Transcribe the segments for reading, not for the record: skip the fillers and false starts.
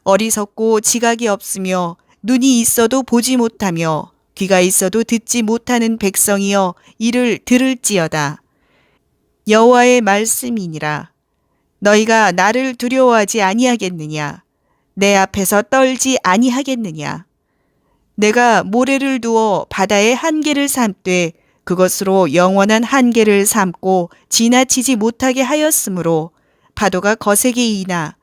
어리석고 지각이 없으며 눈이 있어도 보지 못하며 귀가 있어도 듣지 못하는 백성이여 이를 들을지어다. 여호와의 말씀이니라. 너희가 나를 두려워하지 아니하겠느냐? 내 앞에서 떨지 아니하겠느냐? 내가 모래를 두어 바다의 한계를 삼되 그것으로 영원한 한계를 삼고 지나치지 못하게 하였으므로 파도가 거세게 이나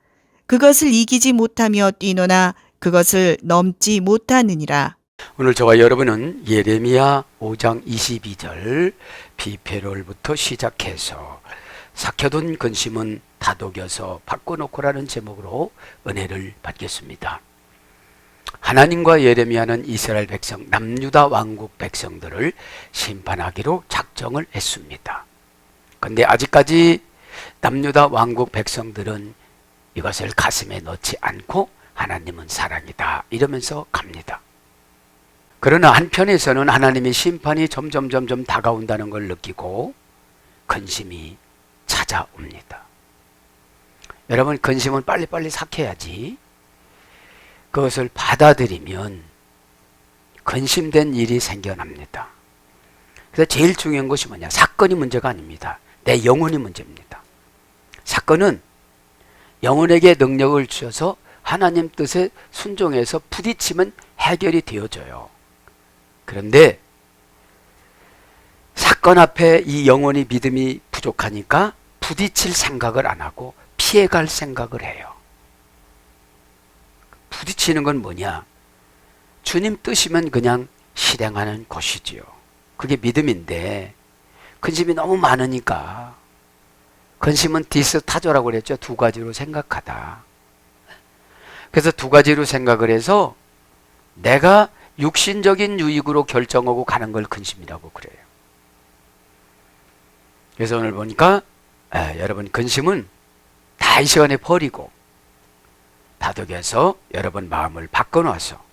그것을 이기지 못하며 뛰노나 그것을 넘지 못하느니라. 오늘 저와 여러분은 예레미야 5장 22절 비페롤부터 시작해서 삭혀둔 근심은 다독여서 바꿔놓고라는 제목으로 은혜를 받겠습니다. 하나님과 예레미야는 이스라엘 백성, 남유다 왕국 백성들을 심판하기로 작정을 했습니다. 그런데 아직까지 남유다 왕국 백성들은 이것을 가슴에 넣지 않고 하나님은 사랑이다 이러면서 갑니다. 그러나 한편에서는 하나님의 심판이 점점 다가온다는 걸 느끼고 근심이 찾아옵니다. 여러분, 근심은 빨리빨리 삭혀야지. 그것을 받아들이면 근심된 일이 생겨납니다. 그래서 제일 중요한 것이 뭐냐? 사건이 문제가 아닙니다. 내 영혼이 문제입니다. 사건은 영혼에게 능력을 주셔서 하나님 뜻에 순종해서 부딪히면 해결이 되어져요. 그런데 사건 앞에 이 영혼이 믿음이 부족하니까 부딪힐 생각을 안 하고 피해갈 생각을 해요. 부딪히는 건 뭐냐? 주님 뜻이면 그냥 실행하는 것이지요. 그게 믿음인데 근심이 너무 많으니까, 근심은 디스타조라고 그랬죠. 두 가지로 생각하다. 그래서 두 가지로 생각을 해서 내가 육신적인 유익으로 결정하고 가는 걸 근심이라고 그래요. 그래서 오늘 보니까 여러분, 근심은 다 이 시간에 버리고 다독여서 여러분 마음을 바꿔놔서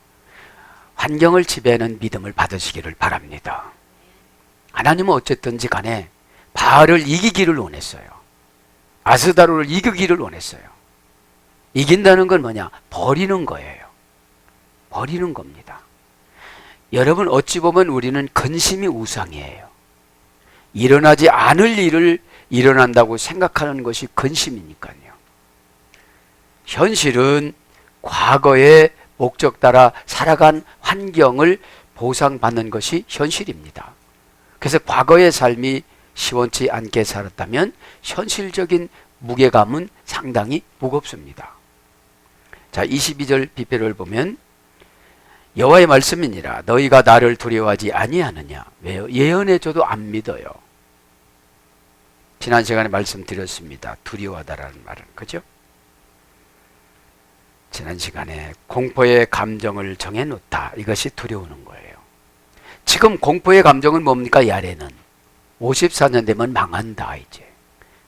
환경을 지배하는 믿음을 받으시기를 바랍니다. 하나님은 어쨌든지 간에 바알을 이기기를 원했어요. 아스다로를 이기기를 원했어요. 이긴다는 건 뭐냐? 버리는 거예요. 버리는 겁니다. 여러분, 어찌 보면 우리는 근심이 우상이에요. 일어나지 않을 일을 일어난다고 생각하는 것이 근심이니까요. 현실은 과거의 목적 따라 살아간 환경을 보상받는 것이 현실입니다. 그래서 과거의 삶이 시원치 않게 살았다면 현실적인 무게감은 상당히 무겁습니다. 자, 22절 비페를 보면 여호와의 말씀이니라. 너희가 나를 두려워하지 아니하느냐? 왜요? 예언해줘도 안 믿어요. 지난 시간에 말씀드렸습니다. 두려워하다라는 말은, 그죠? 지난 시간에 공포의 감정을 정해놓다, 이것이 두려우는 거예요. 지금 공포의 감정은 뭡니까? 야레는 54년 되면 망한다. 이제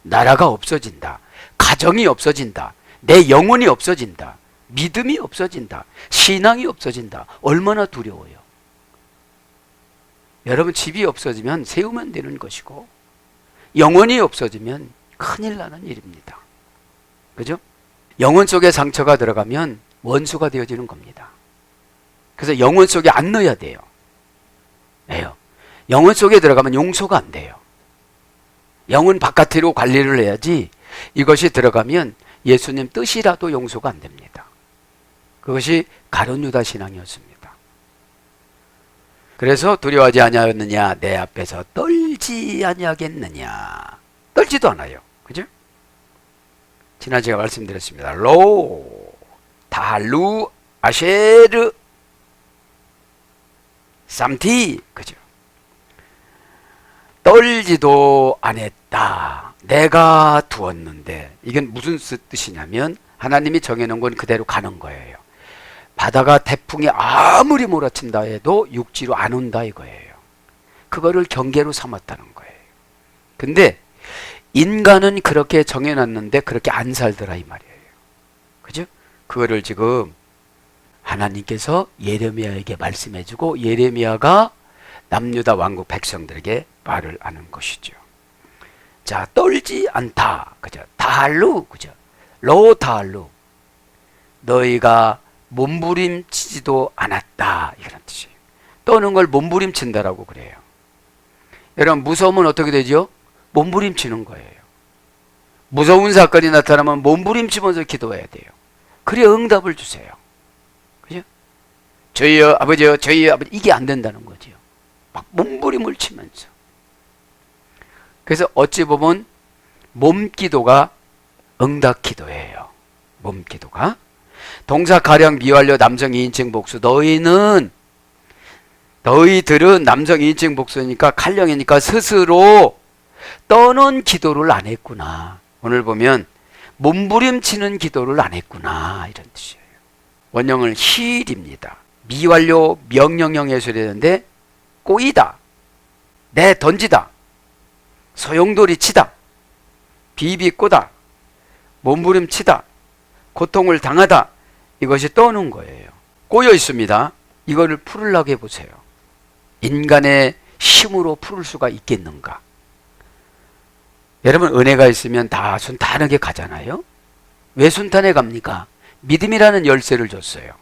나라가 없어진다, 가정이 없어진다, 내 영혼이 없어진다, 믿음이 없어진다, 신앙이 없어진다. 얼마나 두려워요. 여러분, 집이 없어지면 세우면 되는 것이고 영혼이 없어지면 큰일 나는 일입니다. 그죠? 영혼 속에 상처가 들어가면 원수가 되어지는 겁니다. 그래서 영혼 속에 안 넣어야 돼요. 왜요? 영혼 속에 들어가면 용서가 안 돼요. 영혼 바깥으로 관리를 해야지, 이것이 들어가면 예수님 뜻이라도 용서가 안 됩니다. 그것이 가룟 유다 신앙이었습니다. 그래서 두려워하지 아니하였느냐? 내 앞에서 떨지 아니하겠느냐? 떨지도 않아요. 그죠? 지난 제가 말씀드렸습니다. 로, 달루, 아쉐르, 쌈티, 그죠? 떨지도 않았다. 내가 두었는데, 이건 무슨 뜻이냐면 하나님이 정해놓은 건 그대로 가는 거예요. 바다가 태풍이 아무리 몰아친다 해도 육지로 안 온다 이거예요. 그거를 경계로 삼았다는 거예요. 근데 인간은 그렇게 정해놨는데 그렇게 안 살더라 이 말이에요. 그죠? 그거를 지금 하나님께서 예레미야에게 말씀해주고 예레미야가 남유다 왕국 백성들에게 말을 하는 것이죠. 자, 떨지 않다. 그죠? 다할루. 그죠? 로 다할루. 너희가 몸부림치지도 않았다. 이런 뜻이에요. 떠는 걸 몸부림친다라고 그래요. 여러분, 무서우면 어떻게 되죠? 몸부림치는 거예요. 무서운 사건이 나타나면 몸부림치면서 기도해야 돼요. 그래야 응답을 주세요. 그죠? 저희여 아버지여, 저희여 아버지, 이게 안 된다는 거죠. 막 몸부림을 치면서. 그래서 어찌 보면 몸기도가 응답기도예요. 몸기도가. 동사 가령 미완료 남성 2인칭 복수. 너희들은 남성 2인칭 복수니까 칼령이니까 스스로 떠는 기도를 안 했구나. 오늘 보면 몸부림치는 기도를 안 했구나, 이런 뜻이에요. 원형을 힐입니다. 미완료 명령형 해설되는데 꼬이다, 내 던지다, 소용돌이 치다, 비비꼬다, 몸부림치다, 고통을 당하다, 이것이 떠는 거예요. 꼬여 있습니다. 이거를 풀으려고 해보세요. 인간의 힘으로 풀을 수가 있겠는가? 여러분, 은혜가 있으면 다 순탄하게 가잖아요. 왜 순탄해 갑니까? 믿음이라는 열쇠를 줬어요.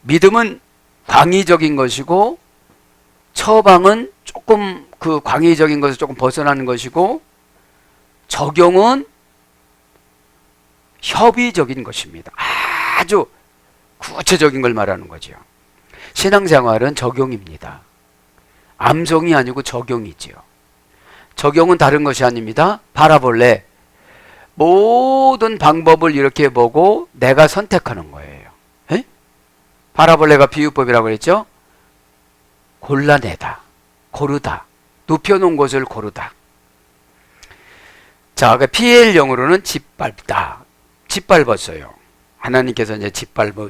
믿음은 광의적인 것이고, 처방은 조금 그 광의적인 것에서 조금 벗어나는 것이고, 적용은 협의적인 것입니다. 아주 구체적인 걸 말하는 거죠. 신앙생활은 적용입니다. 암송이 아니고 적용이지요. 적용은 다른 것이 아닙니다. 바라볼래. 모든 방법을 이렇게 보고 내가 선택하는 거예요. 에? 바라볼래가 비유법이라고 했죠. 골라내다, 고르다, 눕혀놓은 것을 고르다. 자, PL용으로는 짓밟다. 짓밟았어요. 하나님께서 이제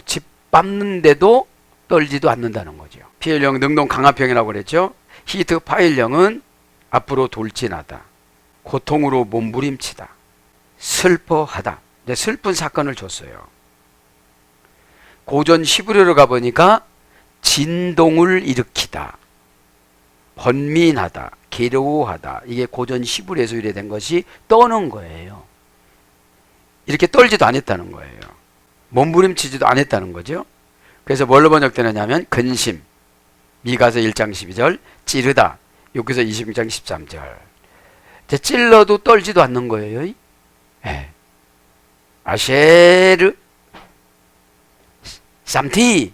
짓밟는데도 떨지도 않는다는 거죠. PL용 능동 강압형이라고 그랬죠. 히트 파일형은 앞으로 돌진하다, 고통으로 몸부림치다, 슬퍼하다. 이제 슬픈 사건을 줬어요. 고전 히브리어로 가보니까 진동을 일으키다, 번민하다, 괴로워하다. 이게 고전 히브리어에서 유래된 것이 떠는 거예요. 이렇게 떨지도 않았다는 거예요. 몸부림치지도 않았다는 거죠. 그래서 뭘로 번역되느냐면 근심, 미가서 1장 12절, 찌르다, 여기서 26장 13절. 찔러도 떨지도 않는 거예요. 네. 아쉐르 삼티,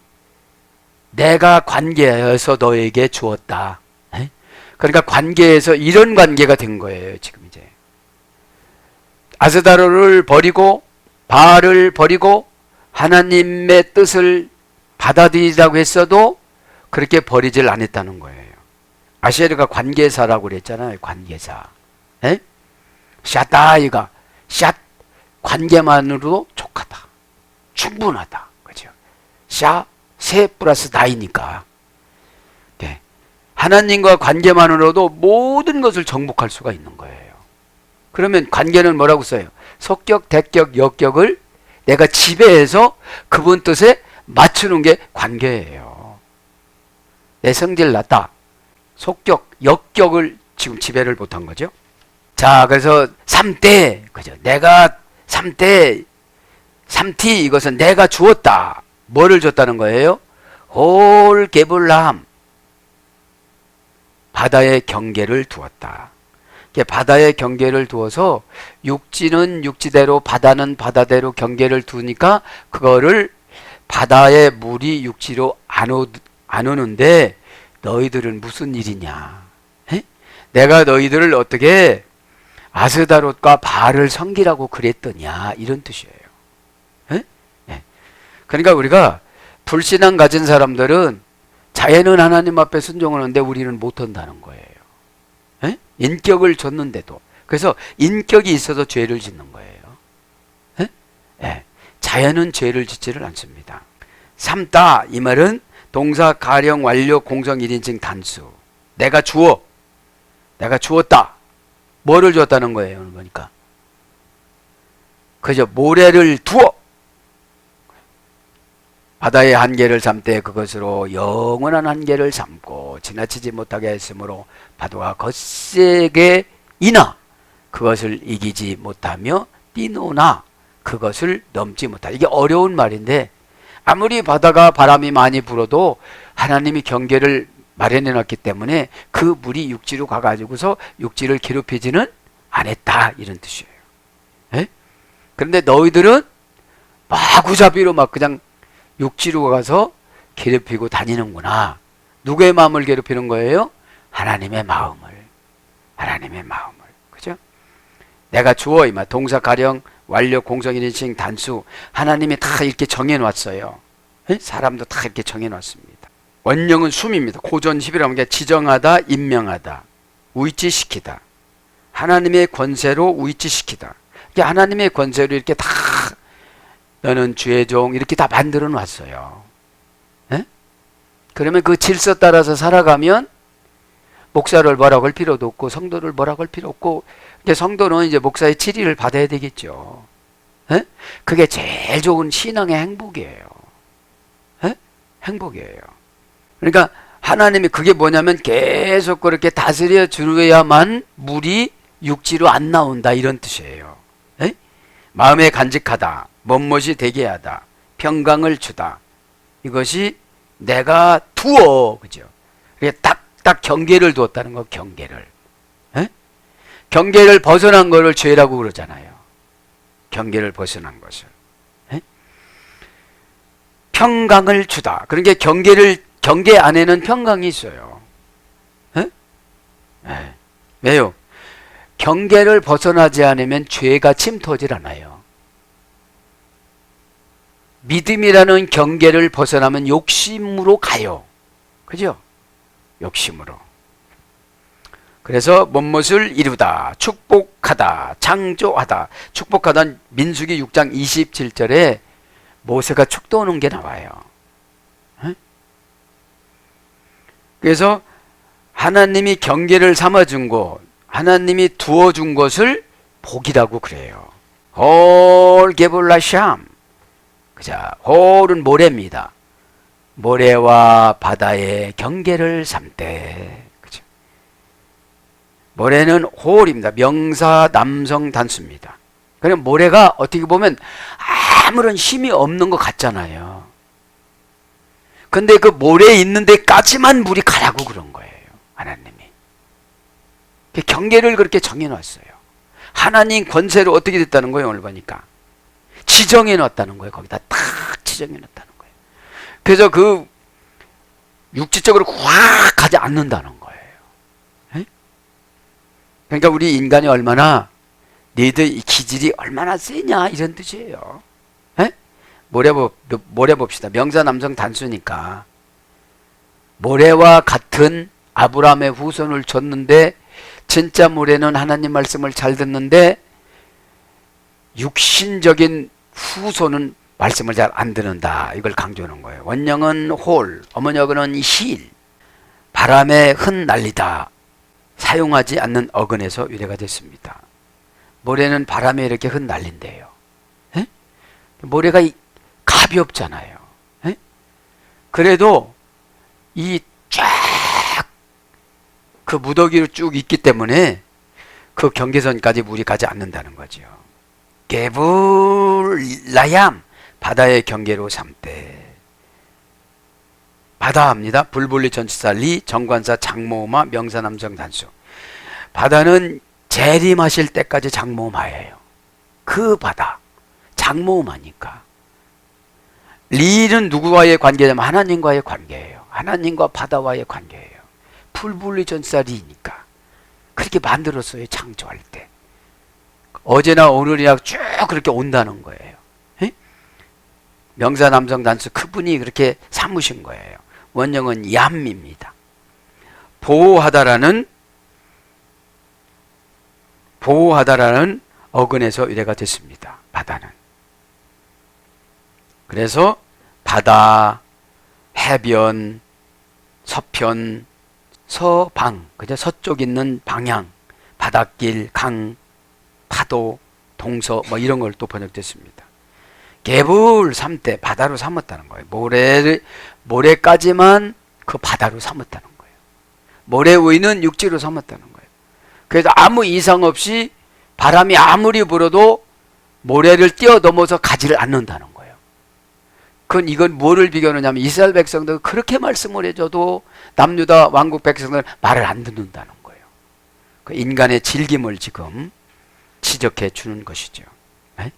내가 관계에서 너에게 주었다. 네? 그러니까 관계에서 이런 관계가 된 거예요. 지금 이제 아스다로를 버리고 바알을 버리고 하나님의 뜻을 받아들이라고 했어도 그렇게 버리질 않았다는 거예요. 아쉐르가 관계사라고 그랬잖아요. 관계사. 에? 샤다이가 샷, 관계만으로도 족하다, 충분하다. 그죠? 샤, 세 플러스 다이니까. 네. 하나님과 관계만으로도 모든 것을 정복할 수가 있는 거예요. 그러면 관계는 뭐라고 써요? 속격, 대격, 역격을 내가 지배해서 그분 뜻에 맞추는 게 관계예요. 내 성질 났다. 속격, 역격을 지금 지배를 못한 거죠. 자, 그래서 3대, 그죠? 내가 3대, 3티, 이것은 내가 주었다. 뭐를 줬다는 거예요? 홀 게불람, 바다의 경계를 두었다. 바다의 경계를 두어서 육지는 육지대로, 바다는 바다대로 경계를 두니까 그거를 바다의 물이 육지로 안 오는데 너희들은 무슨 일이냐? 에? 내가 너희들을 어떻게 아스다롯과 바알을 섬기라고 그랬더냐, 이런 뜻이에요. 에? 에. 그러니까 우리가 불신앙 가진 사람들은 자연은 하나님 앞에 순종하는데 우리는 못한다는 거예요. 에? 인격을 줬는데도. 그래서 인격이 있어서 죄를 짓는 거예요. 에? 에. 자연은 죄를 짓지를 않습니다. 삼다, 이 말은 동사 가령 완료 공성 1인칭 단수. 내가 주었다. 뭐를 줬다는 거예요? 오늘 보니까 그죠? 모래를 두어 바다의 한계를 삼되 그것으로 영원한 한계를 삼고 지나치지 못하게 했으므로 파도가 거세게 이나 그것을 이기지 못하며 뛰노나 그것을 넘지 못하다. 이게 어려운 말인데 아무리 바다가 바람이 많이 불어도 하나님이 경계를 마련해 놨기 때문에 그 물이 육지로 가가지고서 육지를 괴롭히지는 않았다, 이런 뜻이에요. 에? 그런데 너희들은 마구잡이로 막 그냥 육지로 가서 괴롭히고 다니는구나. 누구의 마음을 괴롭히는 거예요? 하나님의 마음을. 하나님의 마음을. 그죠? 내가 주어 이마 동사 가령 완료 공성 인칭 단수 하나님이 다 이렇게 정해놨어요. 에? 사람도 다 이렇게 정해놨습니다. 원령은 숨입니다. 고전 10이라는 게 지정하다, 임명하다, 우위치시키다. 하나님의 권세로 우위치시키다. 이게 하나님의 권세로 이렇게 다 너는 주의 종 이렇게 다 만들어 놨어요. 에? 그러면 그 질서 따라서 살아가면 목사를 뭐라고 할 필요도 없고 성도를 뭐라고 할 필요 없고 이제 성도는 이제 목사의 치리를 받아야 되겠죠. 에? 그게 제일 좋은 신앙의 행복이에요. 에? 행복이에요. 그러니까 하나님이 그게 뭐냐면 계속 그렇게 다스려 주어야만 물이 육지로 안 나온다, 이런 뜻이에요. 에? 마음에 간직하다, 멋멋이 되게 하다, 평강을 주다. 이것이 내가 두어, 그죠? 딱 경계를 두었다는 거, 경계를. 에? 경계를 벗어난 거를 죄라고 그러잖아요. 경계를 벗어난 것을. 에? 평강을 주다. 그러니까 경계 안에는 평강이 있어요. 에? 에. 왜요? 경계를 벗어나지 않으면 죄가 침투하질 않아요. 믿음이라는 경계를 벗어나면 욕심으로 가요. 그죠? 욕심으로. 그래서 멋멋을 이루다, 축복하다, 창조하다. 축복하다 민수기 6장 27절에 모세가 축도하는 게 나와요. 에? 그래서 하나님이 경계를 삼아준 것, 하나님이 두어준 것을 복이라고 그래요. 홀 게볼라샴. 자, 홀은 모래입니다. 모래와 바다의 경계를 삼되. 그죠? 모래는 홀입니다. 명사 남성 단수입니다. 그럼 모래가 어떻게 보면 아무런 힘이 없는 것 같잖아요. 근데 그 모래에 있는 데까지만 물이 가라고 그런 거예요. 하나님이. 경계를 그렇게 정해놨어요. 하나님 권세로 어떻게 됐다는 거예요? 오늘 보니까. 지정해놨다는 거예요. 거기다 딱 지정해놨다는 거예요. 그래서 그 육지적으로 확 가지 않는다는 거예요. 에? 그러니까 우리 인간이 얼마나 너희들 이 기질이 얼마나 세냐 이런 뜻이에요. 에? 모래 봅시다. 명사 남성 단수니까 모래와 같은 아브라함의 후손을 줬는데 진짜 모래는 하나님 말씀을 잘 듣는데 육신적인 후손은 말씀을 잘 안 듣는다. 이걸 강조하는 거예요. 원령은 홀, 어머니어근은 힐, 바람에 흩날리다. 사용하지 않는 어근에서 유래가 됐습니다. 모래는 바람에 이렇게 흩날린대요. 에? 모래가 값이 없잖아요. 에? 그래도 이 쫙 그 무더기로 쭉 있기 때문에 그 경계선까지 물이 가지 않는다는 거죠. 게불라얌, 바다의 경계로 삼되. 바다합니다. 불불리 전치사 리, 정관사 장모음하, 명사 남성 단수. 바다는 재림하실 때까지 장모음하예요. 그 바다 장모음하니까. 리는 누구와의 관계냐면 하나님과의 관계예요. 하나님과 바다와의 관계예요. 불불리 전치사 리니까 그렇게 만들었어요. 창조할 때. 어제나 오늘이나 쭉 그렇게 온다는 거예요. 에? 명사 남성 단수 그분이 그렇게 삼으신 거예요. 원형은 얌입니다. 보호하다라는 어근에서 유래가 됐습니다. 바다는. 그래서 바다, 해변, 서편, 서방, 그죠? 서쪽 있는 방향, 바닷길, 강, 파도, 동서 뭐 이런 걸 또 번역됐습니다. 개불 삼대, 바다로 삼았다는 거예요. 모래까지만 그 바다로 삼았다는 거예요. 모래 위는 육지로 삼았다는 거예요. 그래서 아무 이상 없이 바람이 아무리 불어도 모래를 뛰어넘어서 가지를 않는다는 거예요. 이건 뭐를 비교하느냐면 이스라엘 백성들 그렇게 말씀을 해줘도 남유다 왕국 백성들 말을 안 듣는다는 거예요. 그 인간의 즐김을 지금 지적해 주는 것이죠. 네?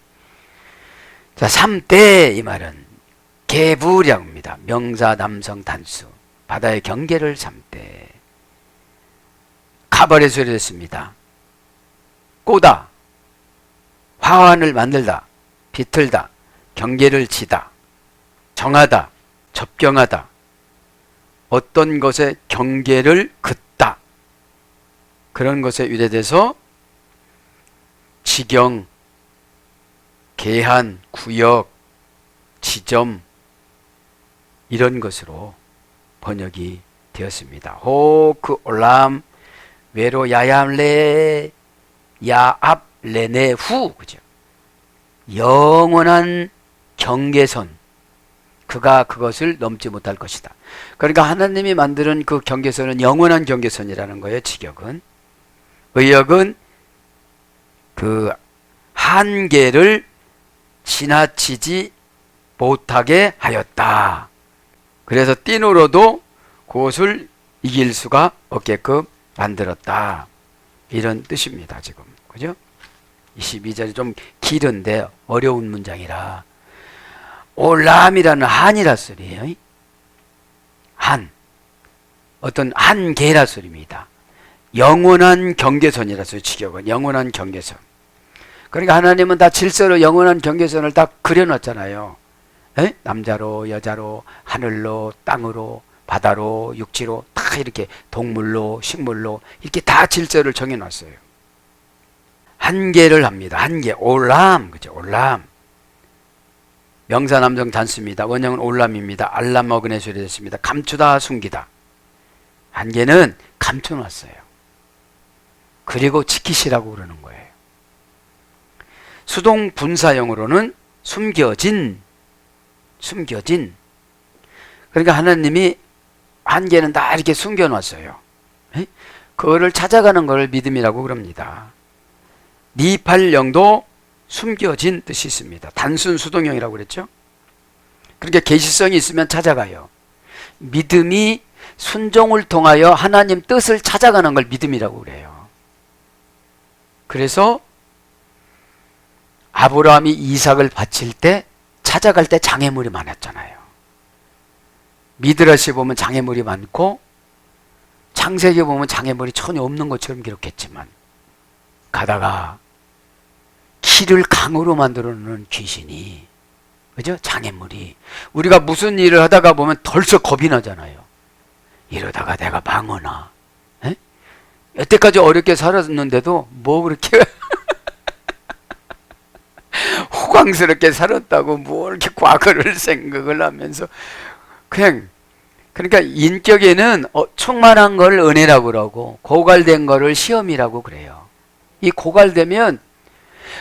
자, 3대 이 말은 개부량입니다. 명사 남성 단수. 바다의 경계를 3대. 가발의 소리 됐습니다. 꼬다, 화환을 만들다, 비틀다, 경계를 치다, 정하다, 접경하다, 어떤 것의 경계를 긋다. 그런 것에 유래돼서 지경, 계한, 구역, 지점 이런 것으로 번역이 되었습니다. 호크 올람 외로 야얌레 야압 레네 후, 그죠? 영원한 경계선, 그가 그것을 넘지 못할 것이다. 그러니까 하나님이 만드는 그 경계선은 영원한 경계선이라는 거예요. 직역은. 의역은 그 한계를 지나치지 못하게 하였다. 그래서 띠노로도 그것을 이길 수가 없게끔 만들었다. 이런 뜻입니다. 지금. 그죠? 22절이 좀 길은데 어려운 문장이라. 올람이라는 한이라 소리예요. 한. 어떤 한계라 소리입니다. 영원한 경계선이라 소리. 직역은 영원한 경계선. 그러니까 하나님은 다 질서로 영원한 경계선을 다 그려놨잖아요. 에? 남자로 여자로 하늘로 땅으로 바다로 육지로 다 이렇게 동물로 식물로 이렇게 다 질서를 정해놨어요. 한계를 합니다. 한계. 올람. 그죠? 올람. 명사 남성 단수입니다. 원형은 올람입니다. 알람 어근의 소리 됐습니다. 감추다 숨기다. 한계는 감춰놨어요. 그리고 지키시라고 그러는 거예요. 수동 분사형으로는 숨겨진. 그러니까 하나님이 한계는 다 이렇게 숨겨놨어요. 그거를 찾아가는 걸 믿음이라고 그럽니다. 니팔령도 숨겨진 뜻이 있습니다. 단순 수동형이라고 그랬죠. 그러니까 계시성이 있으면 찾아가요. 믿음이 순종을 통하여 하나님 뜻을 찾아가는 걸 믿음이라고 그래요. 그래서 아브라함이 이삭을 바칠 때 찾아갈 때 장애물이 많았잖아요. 미드라시에 보면 장애물이 많고 창세기에 보면 장애물이 전혀 없는 것처럼 기록했지만 가다가 키를 강으로 만들어 놓는 귀신이, 그죠? 장애물이. 우리가 무슨 일을 하다가 보면 덜썩 겁이 나잖아요. 이러다가 내가 망하나? 에? 여태까지 어렵게 살았는데도 뭐 그렇게 호강스럽게 살았다고 뭐 이렇게 과거를 생각을 하면서 그냥, 그러니까 인격에는 충만한 걸 은혜라고 그러고 고갈된 거를 시험이라고 그래요. 이 고갈되면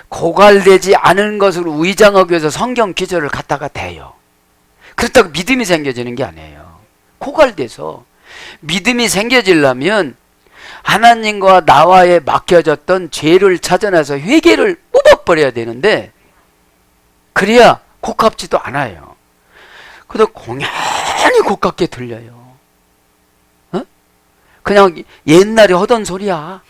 고갈되지 않은 것으로 위장하기 위해서 성경 기저를 갖다가 대요. 그렇다고 믿음이 생겨지는 게 아니에요. 고갈돼서 믿음이 생겨지려면 하나님과 나와의 맡겨졌던 죄를 찾아내서 회개를 뽑아버려야 되는데 그래야 고깝지도 않아요. 근데 공연히 고깝게 들려요. 그냥 옛날에 하던 소리야.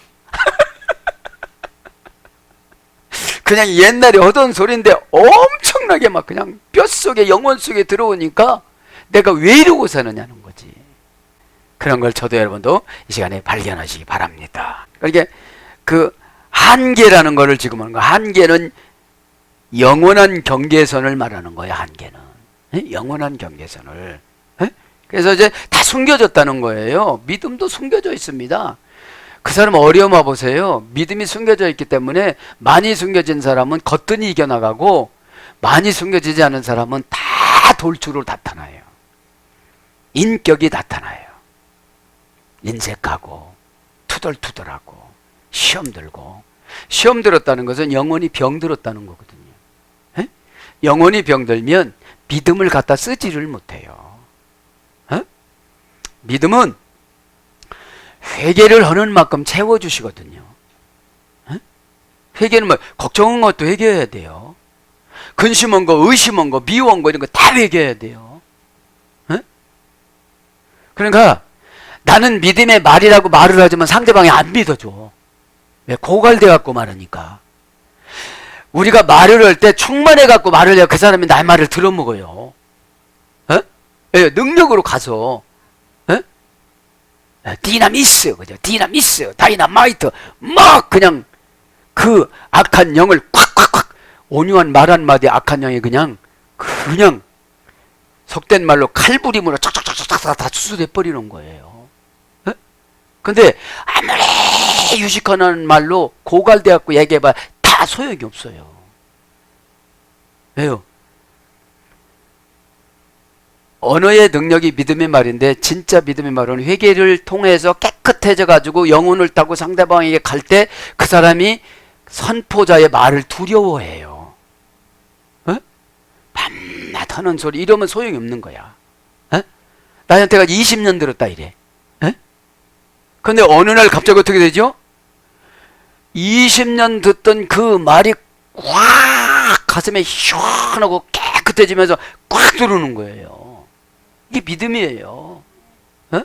그냥 옛날에 하던 소리인데 엄청나게 막 그냥 뼛속에 영혼 속에 들어오니까 내가 왜 이러고 사느냐는 거지. 그런 걸 저도 여러분도 이 시간에 발견하시기 바랍니다. 그러니까 그 한계라는 거를 지금 하는 거. 한계는 영원한 경계선을 말하는 거예요. 한계는 영원한 경계선을. 그래서 이제 다 숨겨졌다는 거예요. 믿음도 숨겨져 있습니다. 그 사람 어려움 와보세요. 믿음이 숨겨져 있기 때문에 많이 숨겨진 사람은 거뜬히 이겨나가고 많이 숨겨지지 않은 사람은 다 돌주로 나타나요. 인격이 나타나요. 인색하고 투덜투덜하고 시험 들고. 시험 들었다는 것은 영혼이 병들었다는 거거든요. 영혼이 병들면 믿음을 갖다 쓰지를 못해요. 믿음은 회개를 하는 만큼 채워주시거든요. 회개는 뭐 걱정한 것도 회개해야 돼요. 근심한 거, 의심한 거, 미워한 거 이런 거 다 회개해야 돼요. 에? 그러니까 나는 믿음의 말이라고 말을 하지만 상대방이 안 믿어줘. 왜? 고갈돼 갖고 말하니까. 우리가 말을 할 때 충만해 갖고 말을 해야 그 사람이 나의 말을 들어먹어요. 에? 예, 능력으로 가서. 에? 디나미스, 그죠? 디나미스, 다이나마이트, 막 그냥 그 악한 영을 콱콱콱 온유한 말 한마디 악한 영이 그냥 속된 말로 칼부림으로 쫙쫙쫙쫙 다 수술해 버리는 거예요. 에? 근데 아무리 유식하는 말로 고갈돼 갖고 얘기해봐 다 소용이 없어요. 왜요? 언어의 능력이 믿음의 말인데 진짜 믿음의 말은 회개를 통해서 깨끗해져 가지고 영혼을 타고 상대방에게 갈 때 그 사람이 선포자의 말을 두려워해요. 어? 밤낮 하는 소리 이러면 소용이 없는 거야. 어? 나한테가 20년 들었다 이래. 어? 근데 어느 날 갑자기 어떻게 되죠? 20년 듣던 그 말이 확 가슴에 시원하고 깨끗해지면서 꽉 들어오는 거예요. 이게 믿음이에요. 어?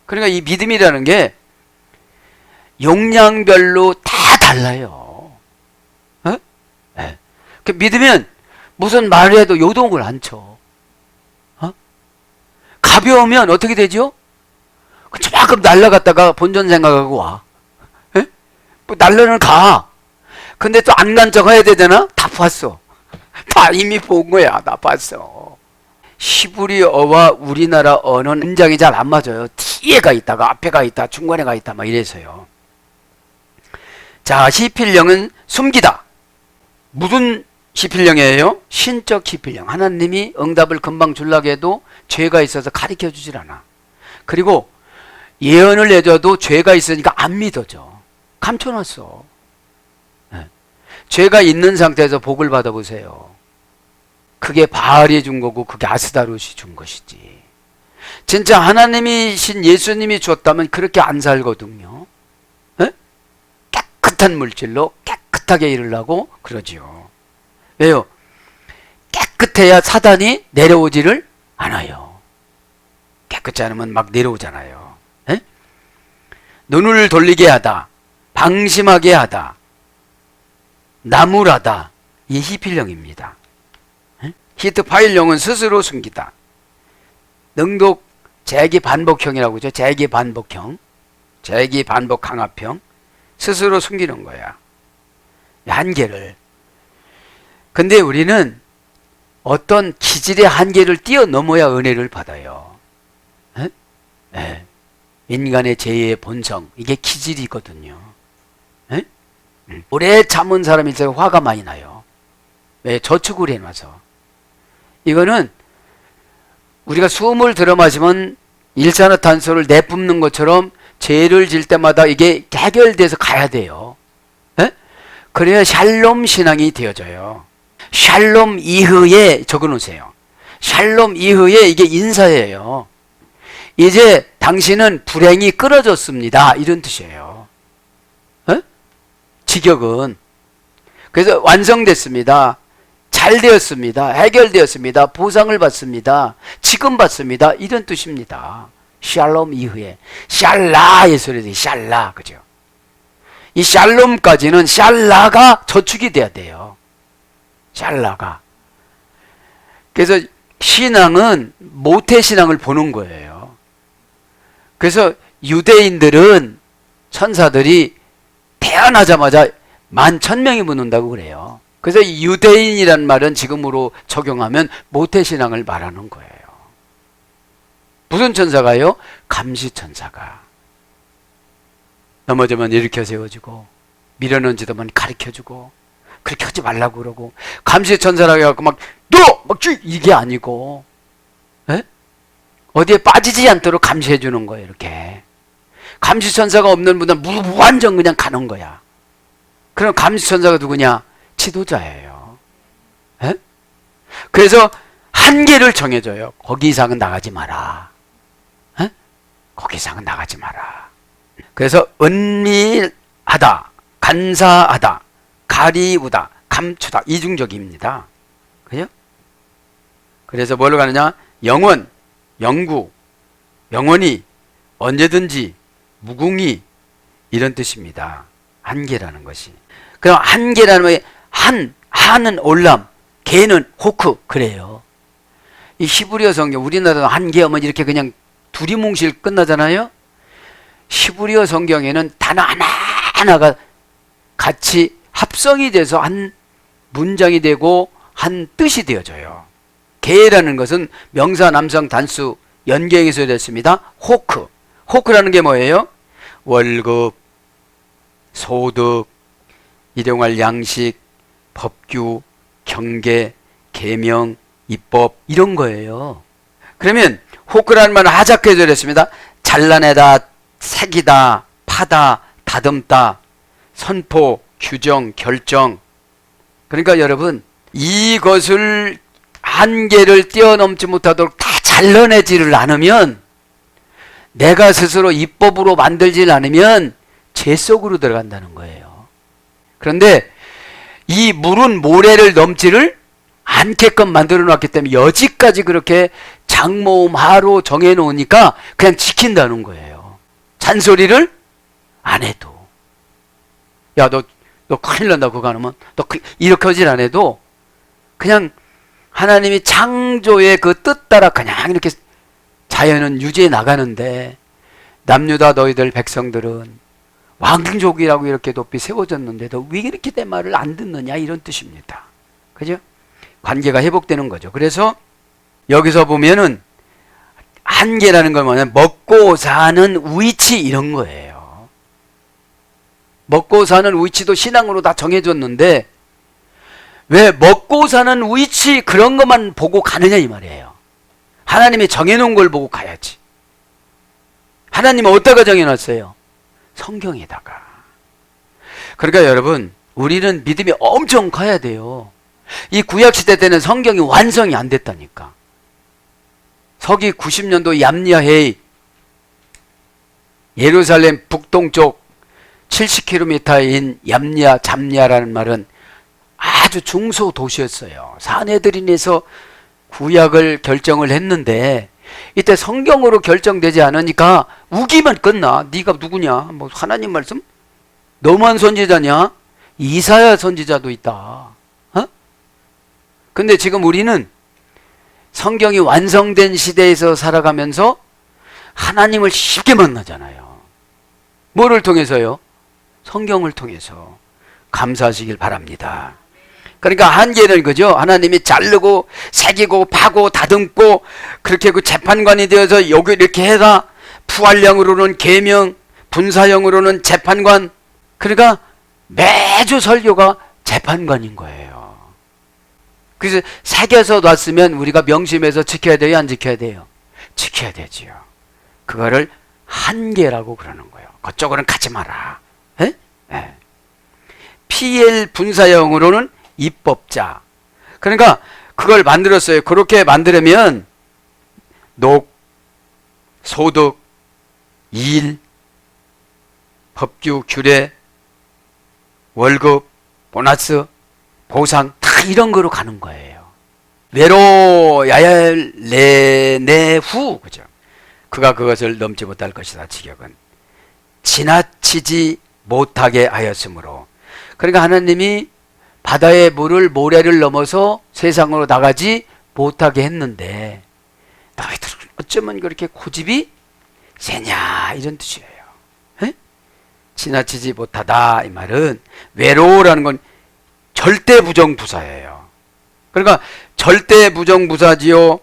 그러니까 이 믿음이라는 게 용량별로 다 달라요. 어? 네. 믿으면 무슨 말을 해도 요동을 안 쳐. 어? 가벼우면 어떻게 되죠? 저만큼 날아갔다가 본전 생각하고 와. 에? 뭐 날라는 가. 근데 또 안 간 척 해야 되잖아? 다 봤어. 다 이미 본 거야. 다 봤어. 히브리어와 우리나라 언어는 문장이 잘 안 맞아요. 뒤에 가 있다가 앞에 가 있다, 중간에 가 있다 막 이래서요. 자, 시필령은 숨기다. 무슨 시필령이에요? 신적 시필령. 하나님이 응답을 금방 주려고 해도 죄가 있어서 가르쳐 주질 않아. 그리고 예언을 해줘도 죄가 있으니까 안 믿어져. 감춰놨어. 네. 죄가 있는 상태에서 복을 받아보세요. 그게 바알이 준 거고 그게 아스다롯이 준 것이지. 진짜 하나님이신 예수님이 줬다면 그렇게 안 살거든요. 네? 깨끗한 물질로 깨끗하게 일으려고 그러지요. 왜요? 깨끗해야 사단이 내려오지를 않아요. 깨끗지 않으면 막 내려오잖아요. 에? 눈을 돌리게 하다, 방심하게 하다, 나무라다. 이 히필령입니다. 히트파일령은 스스로 숨기다. 능독 재기 반복형이라고 하죠. 재기 반복형, 재기 반복 강압형. 스스로 숨기는 거야. 한계를. 근데 우리는 어떤 기질의 한계를 뛰어넘어야 은혜를 받아요. 에? 에. 인간의 죄의 본성, 이게 기질이거든요. 에? 오래 참은 사람일수록 화가 많이 나요. 왜? 저축을 해놔서. 이거는 우리가 숨을 들어 마시면 일산화탄소를 내뿜는 것처럼 죄를 질 때마다 이게 해결돼서 가야 돼요. 에? 그래야 샬롬 신앙이 되어져요. 샬롬 이후에 적어놓으세요. 샬롬 이후에 이게 인사예요. 이제 당신은 불행이 끊어졌습니다. 이런 뜻이에요. 에? 직역은. 그래서 완성됐습니다. 잘 되었습니다. 해결되었습니다. 보상을 받습니다. 지금 받습니다. 이런 뜻입니다. 샬롬 이후에. 샬라의 소리지. 샬라. 그죠? 이 샬롬까지는 샬라가 저축이 돼야 돼요. 샬라가. 그래서 신앙은 모태신앙을 보는 거예요. 그래서 유대인들은 천사들이 태어나자마자 11,000명이 묻는다고 그래요. 그래서 유대인이란 말은 지금으로 적용하면 모태신앙을 말하는 거예요. 무슨 천사가요? 감시천사가. 넘어지면 일으켜 세워주고 미련한 짓하면 가르쳐주고 그렇게 하지 말라고 그러고 감시천사라고 해갖고 막 이게 아니고 에? 어디에 빠지지 않도록 감시해주는 거예요. 이렇게. 감시천사가 없는 분은 무한정 그냥 가는 거야. 그럼 감시천사가 누구냐? 지도자예요. 에? 그래서 한계를 정해줘요. 거기 이상은 나가지 마라. 에? 거기 이상은 나가지 마라. 그래서 은밀하다, 간사하다. 가리우다, 감추다, 이중적입니다. 그죠? 그래서 뭘로 가느냐? 영원, 영구, 영원히, 언제든지, 무궁히, 이런 뜻입니다. 한계라는 것이. 그럼 한계라는 게 한은 올람, 개는 호크, 그래요. 이 히브리어 성경, 우리나라도 한계하면 이렇게 그냥 두리뭉실 끝나잖아요. 히브리어 성경에는 단어 하나하나가 같이 합성이 돼서 한 문장이 되고 한 뜻이 되어져요. 개라는 것은 명사, 남성, 단수, 연경에서 됐습니다. 호크. 호크라는 게 뭐예요? 월급, 소득, 일용할 양식, 법규, 경계, 계명, 입법, 이런 거예요. 그러면 호크라는 말은 하작해서 됐습니다. 잘라내다, 새기다, 파다, 다듬다, 선포, 규정, 결정. 그러니까 여러분, 이것을 한계를 뛰어넘지 못하도록 다 잘라내지를 않으면, 내가 스스로 입법으로 만들지 않으면 죄 속으로 들어간다는 거예요. 그런데 이 물은 모래를 넘지를 않게끔 만들어 놨기 때문에 여지까지 그렇게 장모음하로 정해 놓으니까 그냥 지킨다는 거예요. 잔소리를 안 해도. 야, 너 큰일 난다, 그거 안 하면. 이렇게 하질 안 해도 그냥 하나님이 창조의 그 뜻 따라 그냥 이렇게 자연은 유지해 나가는데, 남유다 너희들 백성들은 왕족이라고 이렇게 높이 세워졌는데도 왜 이렇게 내 말을 안 듣느냐, 이런 뜻입니다. 그죠? 관계가 회복되는 거죠. 그래서 여기서 보면은 한계라는 건 뭐냐면 먹고 사는 위치, 이런 거예요. 먹고 사는 위치도 신앙으로 다 정해졌는데 왜 먹고 사는 위치 그런 것만 보고 가느냐, 이 말이에요. 하나님이 정해놓은 걸 보고 가야지. 하나님은 어디다가 정해놨어요? 성경에다가. 그러니까 여러분, 우리는 믿음이 엄청 커야 돼요. 이 구약시대 때는 성경이 완성이 안 됐다니까. 서기 90년도 얌야해의 예루살렘 북동쪽 70km인 얌야, 잠야라는 말은 아주 중소도시였어요. 사내들인에서 구약을 결정을 했는데 이때 성경으로 결정되지 않으니까 우기만 끝나. 네가 누구냐? 뭐 하나님 말씀? 너만 선지자냐? 이사야 선지자도 있다. 어? 근데 지금 우리는 성경이 완성된 시대에서 살아가면서 하나님을 쉽게 만나잖아요. 뭐를 통해서요? 성경을 통해서. 감사하시길 바랍니다. 그러니까 한계는 그죠? 하나님이 자르고 새기고 파고 다듬고 그렇게 그 재판관이 되어서 여기 이렇게 해라. 부활령으로는 계명, 분사형으로는 재판관. 그러니까 매주 설교가 재판관인 거예요. 그래서 새겨서 놨으면 우리가 명심해서 지켜야 돼요, 안 지켜야 돼요? 지켜야 되지요. 그거를 한계라고 그러는 거예요. 그쪽으로는 가지 마라. 에? 에. PL 분사형으로는 입법자. 그러니까 그걸 만들었어요. 그렇게 만들면 녹, 소득, 일, 법규, 규례, 월급, 보너스, 보상 다 이런 거로 가는 거예요. 외로야얄레네후, 그죠? 그가 그것을 넘지 못할 것이다. 지격은 지나치지 못하게 하였으므로. 그러니까 하나님이 바다의 물을 모래를 넘어서 세상으로 나가지 못하게 했는데 너희들 어쩌면 그렇게 고집이 세냐, 이런 뜻이에요. 에? 지나치지 못하다, 이 말은 외로라는 건 절대 부정부사예요. 그러니까 절대 부정부사지요.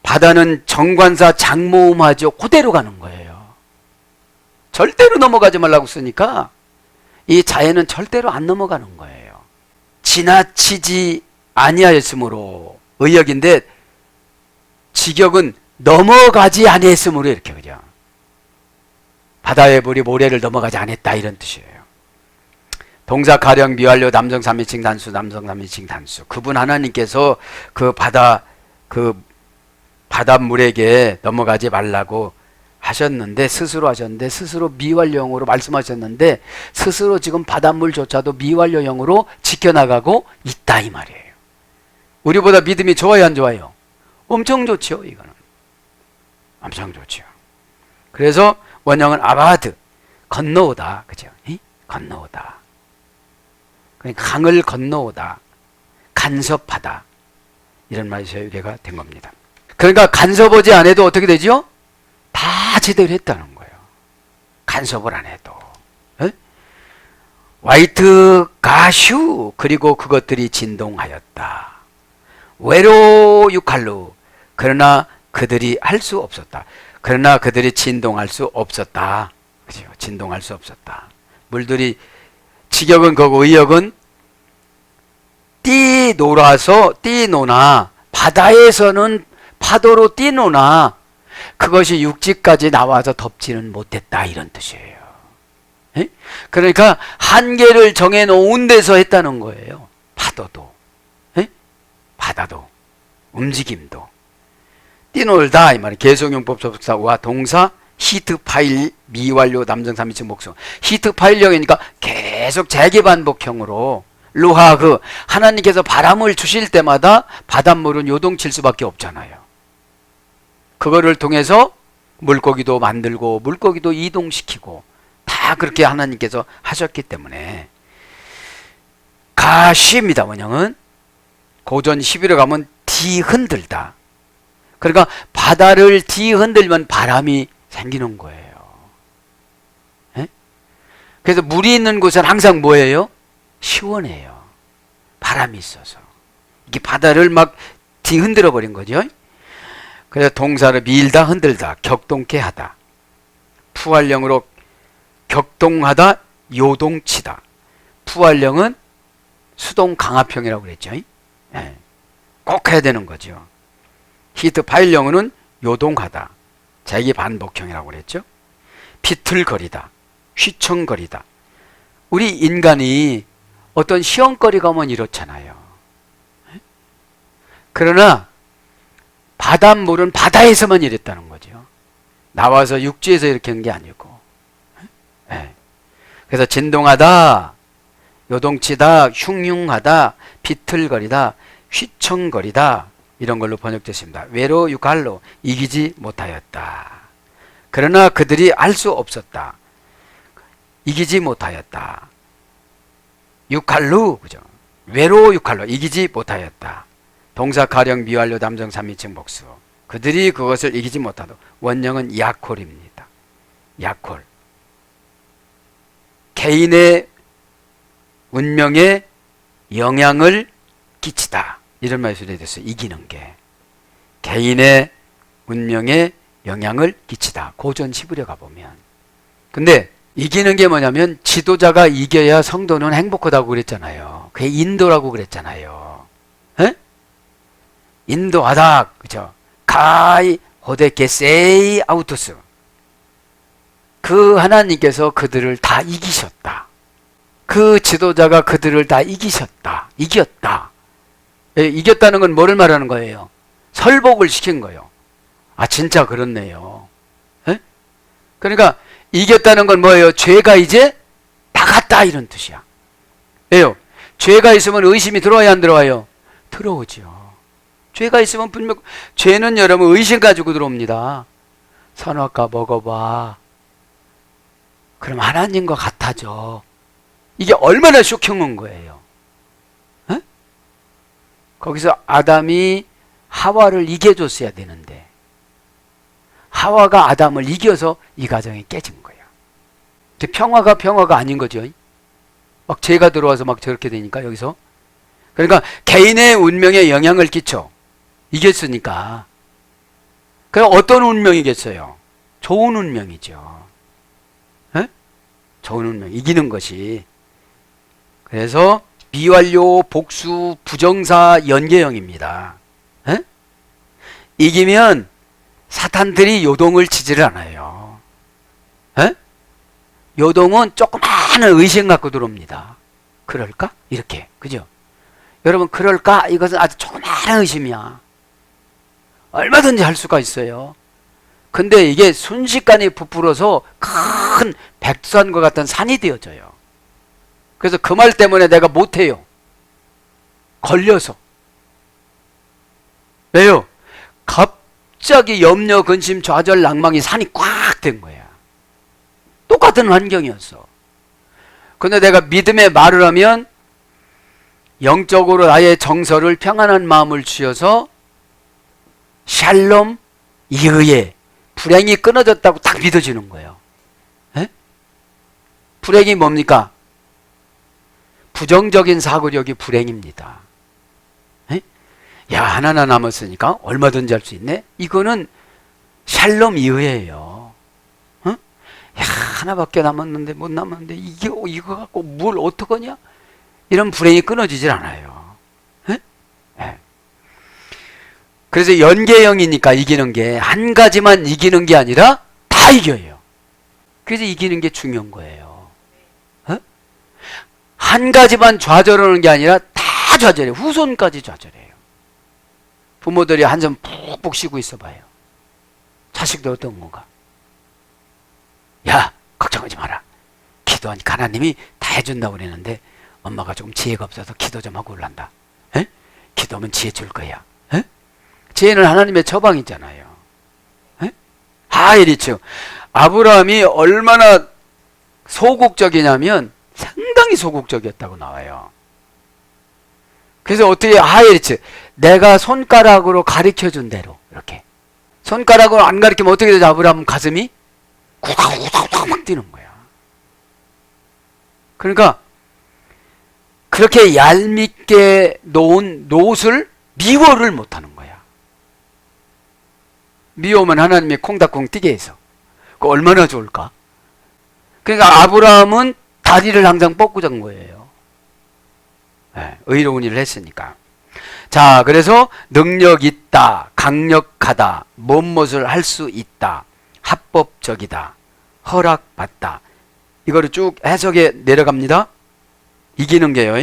바다는 정관사 장모음하죠. 그대로 가는 거예요. 절대로 넘어가지 말라고 쓰니까 이 자연은 절대로 안 넘어가는 거예요. 지나치지 아니하였으므로, 의역인데 직역은 넘어가지 아니했으므로, 이렇게 그죠? 바다의 물이 모래를 넘어가지 않았다, 이런 뜻이에요. 동사 가령 미완료 남성 3인칭 단수, 남성 3인칭 단수. 그분 하나님께서 그 바닷물에게 넘어가지 말라고 하셨는데, 스스로 하셨는데, 스스로 미완료형으로 말씀하셨는데, 스스로 지금 바닷물조차도 미완료형으로 지켜나가고 있다 이 말이에요. 우리보다 믿음이 좋아요, 안 좋아요? 엄청 좋죠. 이거는 엄청 좋죠. 그래서 원형은 아바드, 건너오다, 그죠? 건너오다. 그러니까 강을 건너오다, 간섭하다, 이런 말이 저희가 된 겁니다. 그러니까 간섭하지 안 해도 어떻게 되죠? 다 제대로 했다는 거예요. 간섭을 안 해도. 에? 화이트 가슈, 그리고 그것들이 진동하였다. 외로 유칼루, 그러나 그들이 할 수 없었다. 그러나 그들이 진동할 수 없었다. 그죠? 진동할 수 없었다. 물들이, 직역은 거고 의역은 뛰놀아서, 뛰노나, 바다에서는 파도로 뛰노나 그것이 육지까지 나와서 덮지는 못했다, 이런 뜻이에요. 에? 그러니까 한계를 정해놓은 데서 했다는 거예요. 파도도, 에? 바다도, 움직임도. 뛰놀다 이 말이 계속용법 접속사와 동사 히트 파일 미완료 남성 3인칭 목수. 히트 파일형이니까 계속 재기반복형으로 루하그, 하나님께서 바람을 주실 때마다 바닷물은 요동칠 수밖에 없잖아요. 그거를 통해서 물고기도 만들고 물고기도 이동시키고 다 그렇게 하나님께서 하셨기 때문에. 가시입니다. 원형은 고전 11에 가면 뒤흔들다. 그러니까 바다를 뒤흔들면 바람이 생기는 거예요. 에? 그래서 물이 있는 곳은 항상 뭐예요? 시원해요. 바람이 있어서. 이게 바다를 막 뒤흔들어 버린 거죠. 그래서 동사를 밀다, 흔들다, 격동케 하다. 푸활령으로 격동하다, 요동치다. 푸활령은 수동 강압형이라고 그랬죠. 예. 꼭 해야 되는 거죠. 히트 파일령은 요동하다, 재기 반복형이라고 그랬죠. 비틀거리다, 휘청거리다. 우리 인간이 어떤 시험거리가 오면 이렇잖아요. 그러나 바닷물은 바다에서만 이랬다는 거죠. 나와서 육지에서 이렇게 하는 게 아니고. 네. 그래서 진동하다, 요동치다, 흉흉하다, 비틀거리다, 휘청거리다, 이런 걸로 번역됐습니다. 외로 유칼로, 이기지 못하였다. 그러나 그들이 알 수 없었다. 이기지 못하였다. 유칼루, 그죠? 외로 유칼로, 이기지 못하였다. 동사 가령 미완료 남성 3인칭 복수. 그들이 그것을 이기지 못하도. 원형은 야콜입니다. 야콜. 개인의 운명에 영향을 끼치다, 이런 말이 됐어요. 이기는 게 개인의 운명에 영향을 끼치다. 고전 11에 가보면. 근데 이기는 게 뭐냐면 지도자가 이겨야 성도는 행복하다고 그랬잖아요. 그게 인도라고 그랬잖아요. 에? 인도하다, 그죠? 가이 호데케세이 아우토스. 그 하나님께서 그들을 다 이기셨다. 그 지도자가 그들을 다 이기셨다. 이겼다. 예, 이겼다는 건 뭐를 말하는 거예요? 설복을 시킨 거예요. 아, 진짜 그렇네요. 예? 그러니까 이겼다는 건 뭐예요? 죄가 이제 나갔다, 이런 뜻이야. 왜요? 죄가 있으면 의심이 들어와야 안 들어와요? 들어오죠. 죄가 있으면 분명, 죄는 여러분 의심 가지고 들어옵니다. 선악과 먹어봐. 그럼 하나님과 같아져. 이게 얼마나 쇼킹한 거예요. 에? 거기서 아담이 하와를 이겨줬어야 되는데 하와가 아담을 이겨서 이 가정이 깨진 거예요. 평화가 아닌 거죠. 막 죄가 들어와서 막 저렇게 되니까 여기서. 그러니까 개인의 운명에 영향을 끼쳐. 이겼으니까. 그럼 어떤 운명이겠어요? 좋은 운명이죠. 에? 좋은 운명. 이기는 것이. 그래서 미완료, 복수, 부정사, 연계형입니다. 에? 이기면 사탄들이 요동을 치지를 않아요. 에? 요동은 조그마한 의심 갖고 들어옵니다. 그럴까? 이렇게. 그죠? 여러분, 그럴까? 이것은 아주 조그마한 의심이야. 얼마든지 할 수가 있어요. 근데 이게 순식간에 부풀어서 큰 백두산과 같은 산이 되어져요. 그래서 그 말 때문에 내가 못해요. 걸려서. 왜요? 갑자기 염려, 근심, 좌절, 낭망이 산이 꽉 된 거야. 똑같은 환경이었어. 근데 내가 믿음의 말을 하면 영적으로 나의 정서를 평안한 마음을 주어서 샬롬, 이의에 불행이 끊어졌다고 딱 믿어지는 거예요. 에? 불행이 뭡니까? 부정적인 사고력이 불행입니다. 에? 야, 하나 남았으니까 얼마든지 할 수 있네? 이거는 샬롬 이의예요. 어? 야, 하나밖에 남았는데 못 남았는데 이거 갖고 뭘 어떡하냐? 이런 불행이 끊어지질 않아요. 에? 에. 그래서 연계형이니까 이기는 게 한 가지만 이기는 게 아니라 다 이겨요. 그래서 이기는 게 중요한 거예요. 어? 한 가지만 좌절하는 게 아니라 다 좌절해요. 후손까지 좌절해요. 부모들이 한숨 푹푹 쉬고 있어 봐요. 자식들 어떤 건가? 야, 걱정하지 마라. 기도하니까 하나님이 다 해준다고 그랬는데 엄마가 조금 지혜가 없어서 기도 좀 하고 올란다. 에? 기도하면 지혜 줄 거야. 에? 지혜는 하나님의 처방이잖아요. 에? 하이리츠. 아브라함이 얼마나 소극적이냐면 상당히 소극적이었다고 나와요. 그래서 어떻게 하이리츠. 내가 손가락으로 가르쳐준 대로 이렇게. 손가락으로 안 가르치면 어떻게 되죠? 아브라함 가슴이 구닥구닥 막 뛰는 거야. 그러니까 그렇게 얄밉게 놓은 노옷을 미워를 못하는 거야. 미워면 하나님이 콩닥콩 뛰게 해서. 그 얼마나 좋을까? 그러니까 아브라함은 다리를 항상 뻗고 잔 거예요. 네, 의로운 일을 했으니까. 자, 그래서 능력 있다, 강력하다, 무엇을 할 수 있다, 합법적이다, 허락받다. 이거를 쭉 해석에 내려갑니다. 이기는 게요.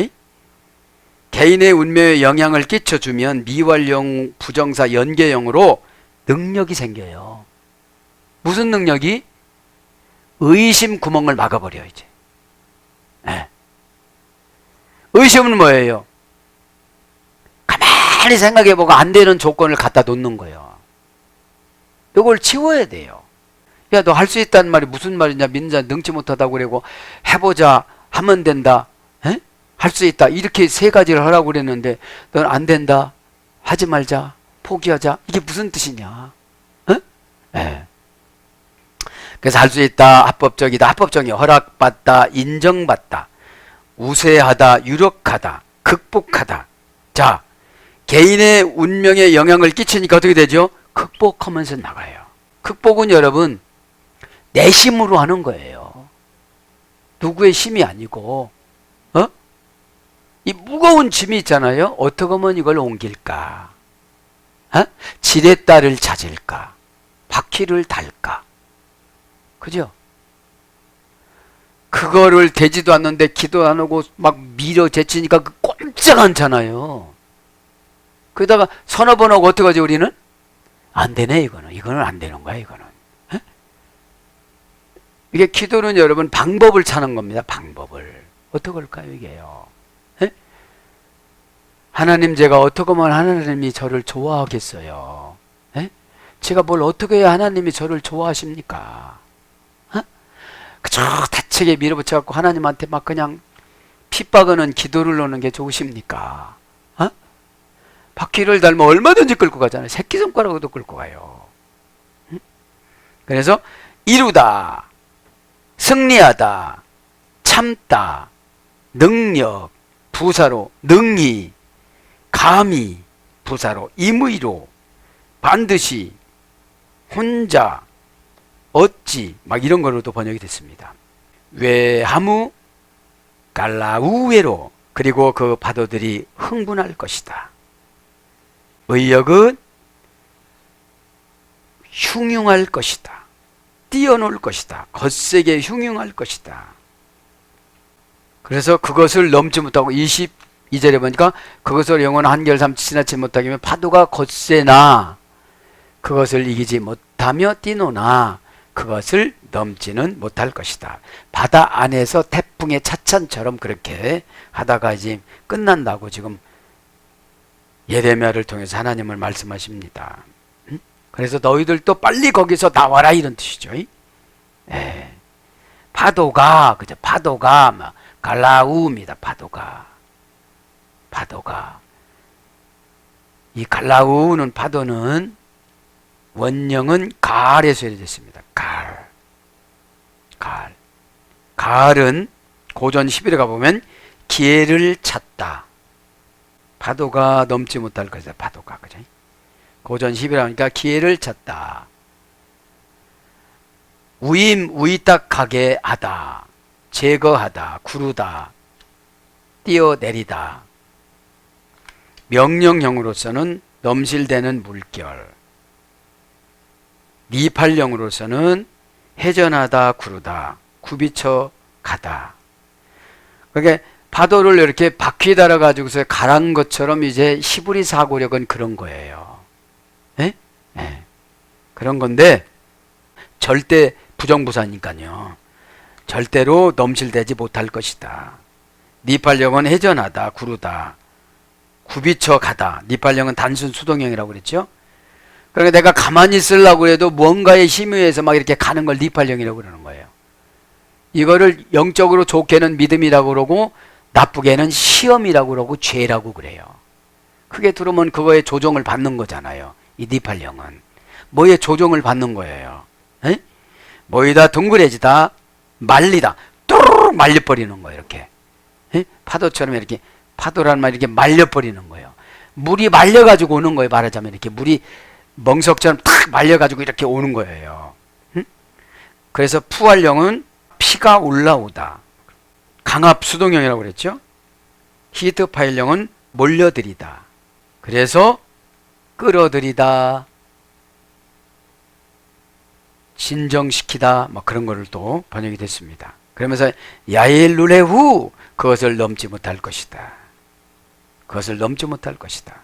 개인의 운명에 영향을 끼쳐주면 미완령, 부정사, 연계형으로 능력이 생겨요. 무슨 능력이? 의심 구멍을 막아버려 이제. 네. 의심은 뭐예요? 가만히 생각해보고 안 되는 조건을 갖다 놓는 거예요. 이걸 치워야 돼요. 야, 너 할 수 있다는 말이 무슨 말이냐? 민자 능치 못하다고 그러고 해보자 하면 된다. 할 수 있다. 이렇게 세 가지를 하라고 그랬는데 넌 안 된다. 하지 말자. 포기하자. 이게 무슨 뜻이냐? 네. 그래서 할 수 있다. 합법적이다. 합법적이 허락받다. 인정받다. 우세하다. 유력하다. 극복하다. 자, 개인의 운명에 영향을 끼치니까 어떻게 되죠? 극복하면서 나가요. 극복은 여러분 내심으로 하는 거예요. 누구의 힘이 아니고. 이 무거운 짐이 있잖아요. 어떻게 하면 이걸 옮길까? 지렛대를 찾을까? 바퀴를 달까? 그죠? 그거를 되지도 않는데 기도 안 하고 막 밀어 제치니까 꼼짝 않잖아요. 그러다가 서너 번 하고 어떡하지 우리는? 안 되네 이거는. 이거는 안 되는 거야 이거는. 에? 이게 기도는 여러분 방법을 찾는 겁니다. 방법을. 어떻게 할까요 이게요? 에? 하나님 제가 어떻게 하면 하나님이 저를 좋아하겠어요? 에? 제가 뭘 어떻게 해야 하나님이 저를 좋아하십니까? 그저 다치게 밀어붙여갖고 하나님한테 막 그냥 핍박하는 기도를 넣는 게 좋으십니까? 바퀴를 달면 얼마든지 끌고 가잖아요. 새끼손가락으로도 끌고 가요. 그래서 이루다, 승리하다, 참다, 능력, 부사로, 능히, 감히, 부사로, 임의로, 반드시, 혼자, 어찌 막 이런 거로도 번역이 됐습니다. 외하무, 갈라우웨로 그리고 그 파도들이 흥분할 것이다. 의역은 흉흉할 것이다. 뛰어놀 것이다. 거세게 흉흉할 것이다. 그래서 그것을 넘지 못하고 22절에 보니까 그것을 영원 한결 삼지 지나치 못하게 하면 파도가 거세나 그것을 이기지 못 타며 뛰노나 그것을 넘지는 못할 것이다. 바다 안에서 태풍의 차찬처럼 그렇게 하다가 이제 끝난다고 지금 예레미야를 통해서 하나님을 말씀하십니다. 그래서 너희들도 빨리 거기서 나와라 이런 뜻이죠. 예. 파도가 그죠? 파도가 막 갈라우입니다. 파도가 이 갈라우는 파도는 원령은 갈에서 이루어졌습니다. 갈은 고전 11에 가보면 기회를 찾다. 파도가 넘지 못할 것이다. 파도가 그죠? 고전 11에 하니까 기회를 찾다. 우이딱하게 하다. 제거하다. 구르다. 뛰어내리다. 명령형으로서는 넘실대는 물결. 미팔령으로서는 회전하다. 구르다. 굽이쳐 가다. 그러니까 파도를 이렇게 바퀴 달아가지고서 가란 것처럼 이제 히브리 사고력은 그런 거예요. 예? 예. 그런 건데 절대 부정부사니까요. 절대로 넘실대지 못할 것이다. 니팔령은 회전하다, 구르다, 굽이쳐 가다. 니팔령은 단순 수동형이라고 그랬죠. 그러니까 내가 가만히 있으려고 해도 뭔가에 힘에 의해서 막 이렇게 가는 걸 니팔령이라고 그러는 거예요. 이거를 영적으로 좋게는 믿음이라고 그러고 나쁘게는 시험이라고 그러고 죄라고 그래요. 크게 들으면 그거에 조종을 받는 거잖아요. 이 니팔령은 뭐에 조종을 받는 거예요. 에? 모이다 둥그레지다 말리다 뚜루룩 말려버리는 거예요. 이렇게 에? 파도처럼 이렇게 파도란 말 이렇게 말려버리는 거예요. 물이 말려가지고 오는 거예요. 말하자면 이렇게 물이 멍석처럼 탁 말려가지고 이렇게 오는 거예요. 응? 그래서 푸활령은 피가 올라오다. 강압 수동형이라고 그랬죠. 히트파일령은 몰려들이다. 그래서 끌어들이다, 진정시키다, 뭐 그런 거를 또 번역이 됐습니다. 그러면서 야일루레후 그것을 넘지 못할 것이다. 그것을 넘지 못할 것이다.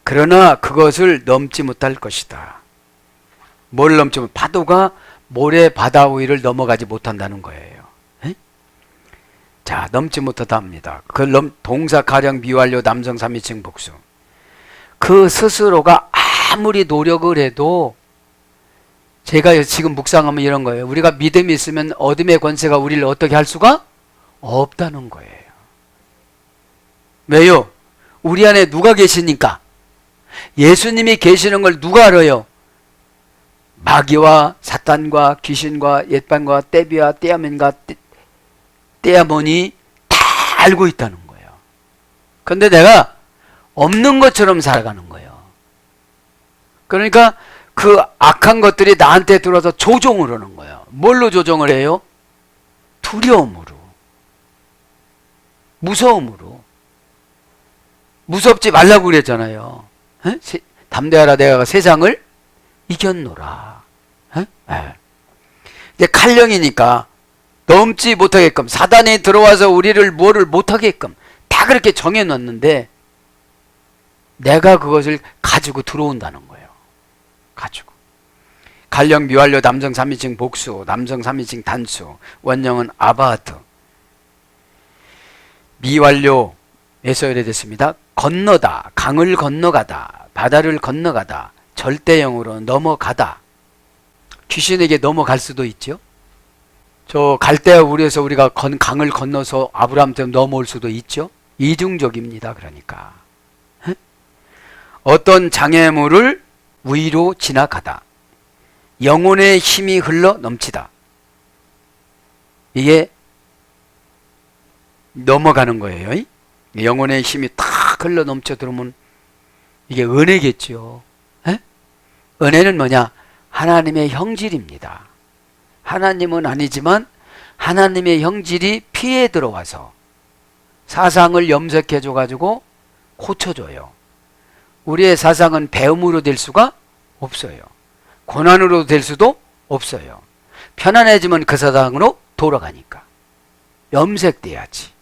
그러나 그것을 넘지 못할 것이다. 뭘 넘지 못? 파도가 모래 바다 위를 넘어가지 못한다는 거예요. 에? 자, 넘지 못하다 합니다. 그 동사 가령 미완료 남성 3인칭 복수. 그 스스로가 아무리 노력을 해도 제가 지금 묵상하면 이런 거예요. 우리가 믿음이 있으면 어둠의 권세가 우리를 어떻게 할 수가 없다는 거예요. 왜요? 우리 안에 누가 계시니까? 예수님이 계시는 걸 누가 알아요? 마귀와 사탄과 귀신과 옛반과 떼비와 떼아멘과 떼아몬이 다 알고 있다는 거예요. 그런데 내가 없는 것처럼 살아가는 거예요. 그러니까 그 악한 것들이 나한테 들어와서 조종을 하는 거예요. 뭘로 조종을 해요? 두려움으로, 무서움으로. 무섭지 말라고 그랬잖아요. 담대하라 내가 세상을 이겼노라. 이제 칼령이니까 넘지 못하게끔 사단이 들어와서 우리를 뭐를 못하게끔 다 그렇게 정해놨는데 내가 그것을 가지고 들어온다는 거예요. 가지고. 칼령 미완료 남성 3인칭 복수, 남성 3인칭 단수, 원형은 아바트. 미완료에서 이래됐습니다. 건너다, 강을 건너가다, 바다를 건너가다, 절대형으로 넘어가다. 귀신에게 넘어갈 수도 있죠. 저 갈대아 우리에서 우리가 강을 건너서 아브라함한테 넘어올 수도 있죠. 이중적입니다. 그러니까 어떤 장애물을 위로 지나가다, 영혼의 힘이 흘러 넘치다. 이게 넘어가는 거예요. 영혼의 힘이 탁 흘러 넘쳐 들어오면 이게 은혜겠죠. 은혜는 뭐냐? 하나님의 형질입니다. 하나님은 아니지만 하나님의 형질이 피에 들어와서 사상을 염색해 줘가지고 고쳐줘요. 우리의 사상은 배움으로 될 수가 없어요. 고난으로 될 수도 없어요. 편안해지면 그 사상으로 돌아가니까 염색돼야지.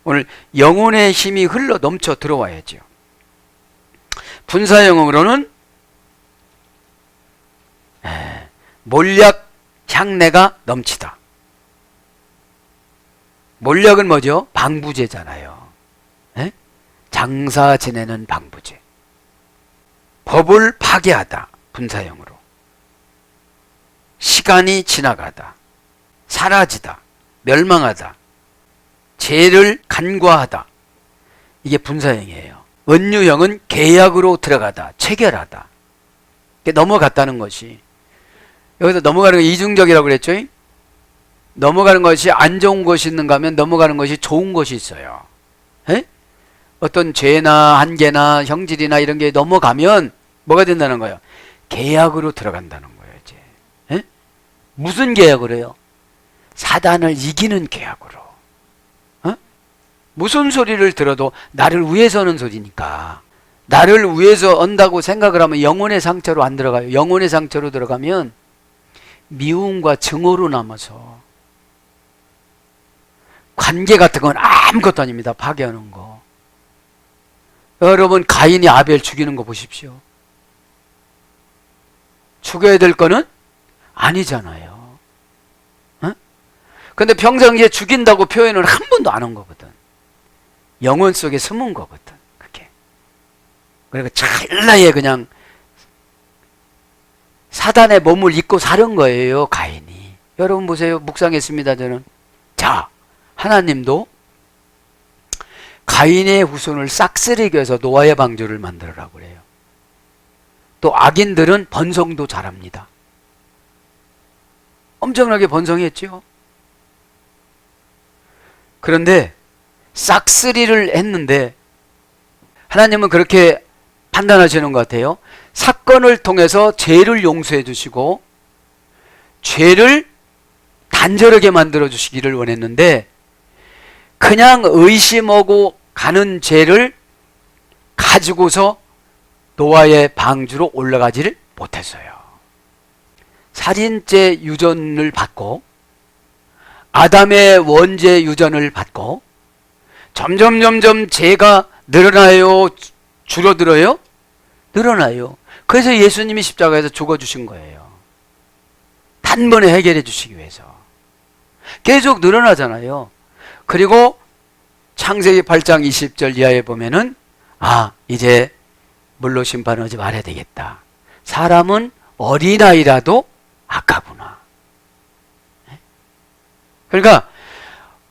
오늘 영혼의 힘이 흘러 넘쳐 들어와야죠. 분사형으로는 몰약 향내가 넘치다. 몰약은 뭐죠? 방부제잖아요. 에? 장사 지내는 방부제. 법을 파괴하다. 분사형으로. 시간이 지나가다. 사라지다. 멸망하다. 죄를 간과하다. 이게 분사형이에요. 은유형은 계약으로 들어가다. 체결하다. 넘어갔다는 것이. 여기서 넘어가는 거 이중적이라고 그랬죠? 넘어가는 것이 안 좋은 것이 있는가 하면 넘어가는 것이 좋은 것이 있어요. 에? 어떤 죄나 한계나 형질이나 이런 게 넘어가면 뭐가 된다는 거예요? 계약으로 들어간다는 거예요. 이제. 에? 무슨 계약을 해요? 사단을 이기는 계약으로. 어? 무슨 소리를 들어도 나를 위해서 하는 소리니까. 나를 위해서 언다고 생각을 하면 영혼의 상처로 안 들어가요. 영혼의 상처로 들어가면 미움과 증오로 남아서 관계 같은 건 아무것도 아닙니다. 파괴하는 거. 여러분 가인이 아벨 죽이는 거 보십시오. 죽여야 될 거는 아니잖아요. 어? 근데 평상시에 죽인다고 표현을 한 번도 안 한 거거든. 영혼 속에 숨은 거거든. 그게. 그러니까 찰나에 그냥 사단의 몸을 입고 사는 거예요. 가인이. 여러분 보세요. 묵상했습니다. 저는. 자, 하나님도 가인의 후손을 싹쓸이게 해서 노아의 방주를 만들으라고 그래요. 또 악인들은 번성도 잘합니다. 엄청나게 번성했죠. 그런데 싹쓸이를 했는데 하나님은 그렇게 판단하시는 것 같아요. 사건을 통해서 죄를 용서해 주시고 죄를 단절하게 만들어 주시기를 원했는데 그냥 의심하고 가는 죄를 가지고서 노아의 방주로 올라가지를 못했어요. 살인죄 유전을 받고 아담의 원죄 유전을 받고 점점 죄가 늘어나요? 줄어들어요? 늘어나요. 그래서 예수님이 십자가에서 죽어주신 거예요. 단번에 해결해 주시기 위해서. 계속 늘어나잖아요. 그리고 창세기 8장 20절 이하에 보면은 이제 물로 심판하지 말아야 되겠다. 사람은 어린아이라도 아까구나. 그러니까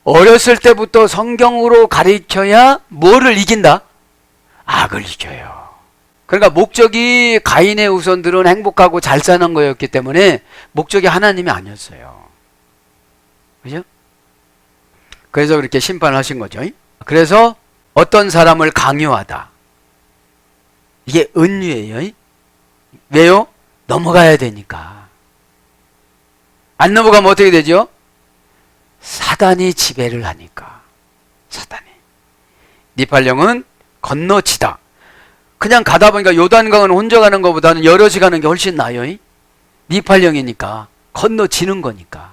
어렸을 때부터 성경으로 가르쳐야 뭐를 이긴다? 악을 이겨요. 그러니까 목적이 가인의 후손들은 행복하고 잘 사는 거였기 때문에 목적이 하나님이 아니었어요. 그죠? 그래서 그렇게 심판하신 거죠. 그래서 어떤 사람을 강요하다. 이게 은유예요. 왜요? 넘어가야 되니까. 안 넘어가면 어떻게 되죠? 사단이 지배를 하니까. 사단이. 니팔령은 건너치다. 그냥 가다 보니까 요단강은 혼자 가는 것보다는 여럿이 가는 게 훨씬 나아요. 니팔령이니까. 건너지는 거니까.